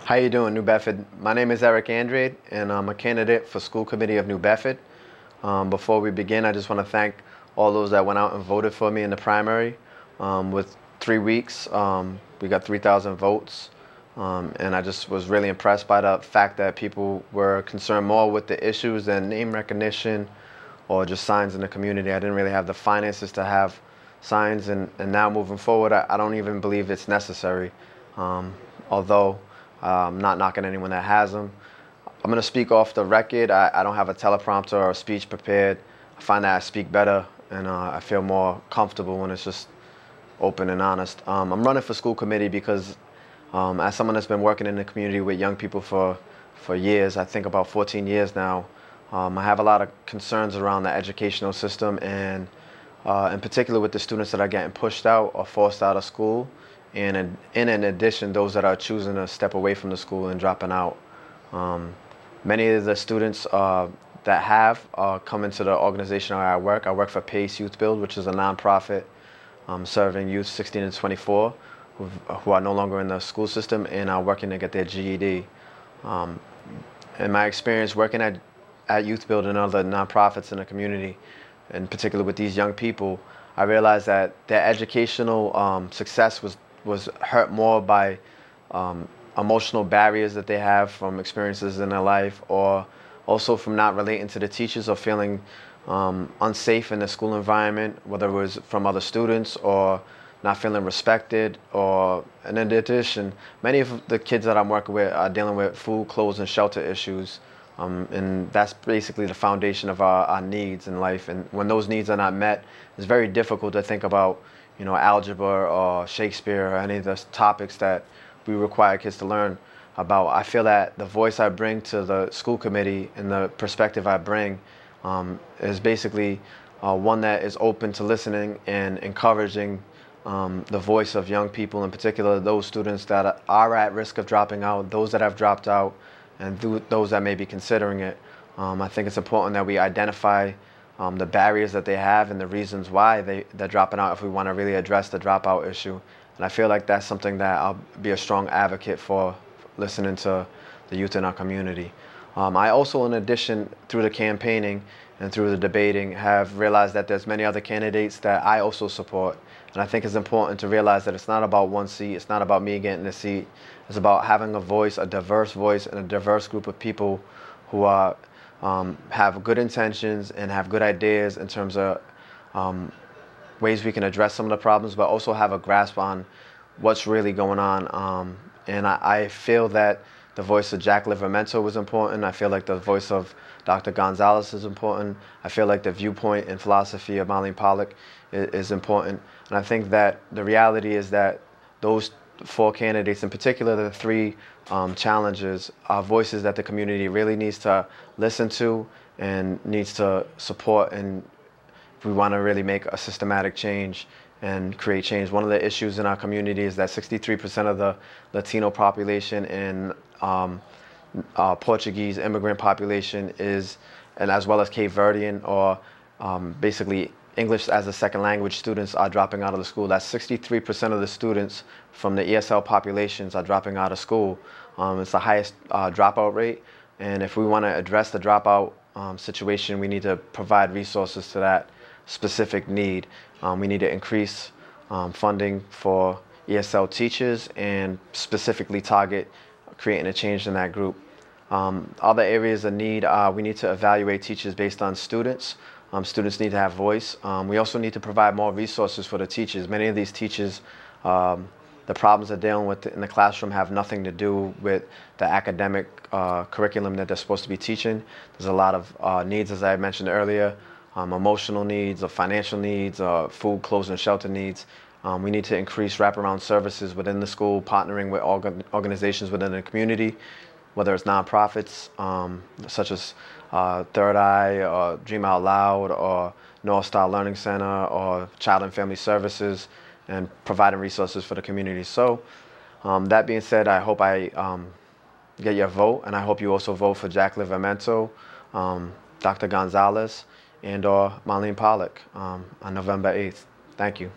How you doing, New Bedford? My name is Erik Andrade, and I'm a candidate for School Committee of New Bedford. Before we begin, I just want to thank all those that went out and voted for me in the primary. With 3 weeks, we got 3,000 votes, and I just was really impressed by the fact that people were concerned more with the issues than name recognition or just signs in the community. I didn't really have the finances to have signs, and now moving forward, I don't even believe it's necessary. Although I'm not knocking anyone that has them. I'm going to speak off the record. I don't have a teleprompter or a speech prepared. I find that I speak better, and I feel more comfortable when it's just open and honest. I'm running for school committee because as someone that's been working in the community with young people for years, I think about 14 years now, I have a lot of concerns around the educational system, and in particular with the students that are getting pushed out or forced out of school, and in addition, those that are choosing to step away from the school and dropping out. Many of the students that have come into the organization where I work for PACE Youth Build, which is a nonprofit serving youth 16 to 24 who are no longer in the school system and are working to get their GED. In my experience working at Youth Build and other nonprofits in the community, in particular with these young people, I realized that their educational success was hurt more by emotional barriers that they have from experiences in their life, or also from not relating to the teachers or feeling unsafe in the school environment, whether it was from other students or not feeling respected. And in addition, many of the kids that I'm working with are dealing with food, clothes, and shelter issues. And that's basically the foundation of our needs in life. And when those needs are not met, it's very difficult to think about, algebra or Shakespeare or any of the topics that we require kids to learn about. I feel that the voice I bring to the school committee and the perspective I bring is basically one that is open to listening and encouraging the voice of young people, in particular those students that are at risk of dropping out, those that have dropped out, and those that may be considering it. I think it's important that we identify the barriers that they have and the reasons why they're dropping out if we want to really address the dropout issue. And I feel like that's something that I'll be a strong advocate for, listening to the youth in our community. I also, in addition, through the campaigning and through the debating, have realized that there's many other candidates that I also support. And I think it's important to realize that it's not about one seat, it's not about me getting a seat. It's about having a voice, a diverse voice, and a diverse group of people who have good intentions and have good ideas in terms of ways we can address some of the problems, but also have a grasp on what's really going on. And I feel that the voice of Jack Livramento was important. I feel like the voice of Dr. Gonzalez is important. I feel like the viewpoint and philosophy of Marlene Pollock is important. And I think that the reality is that those 4 candidates, in particular the 3 challengers, are voices that the community really needs to listen to and needs to support, and if we want to really make a systematic change and create change. One of the issues in our community is that 63% of the Latino population and Portuguese immigrant population and as well as Cape Verdean or basically English as a second language students are dropping out of the school. That's 63% of the students from the ESL populations are dropping out of school. It's the highest dropout rate, and if we want to address the dropout situation, we need to provide resources to that specific need. We need to increase funding for ESL teachers and specifically target creating a change in that group. Other areas of need, we need to evaluate teachers based on students. Students need to have voice. We also need to provide more resources for the teachers. Many of these teachers, the problems they're dealing with in the classroom have nothing to do with the academic curriculum that they're supposed to be teaching. There's a lot of needs, as I mentioned earlier, emotional needs, or financial needs, food, clothes, and shelter needs. We need to increase wraparound services within the school, partnering with organizations within the community, whether it's nonprofits such as Third Eye, or Dream Out Loud, or North Star Learning Center, or Child and Family Services, and providing resources for the community. So that being said, I hope I get your vote, and I hope you also vote for Jack Livramento, Dr. Gonzalez, and or Marlene Pollock on November 8th. Thank you.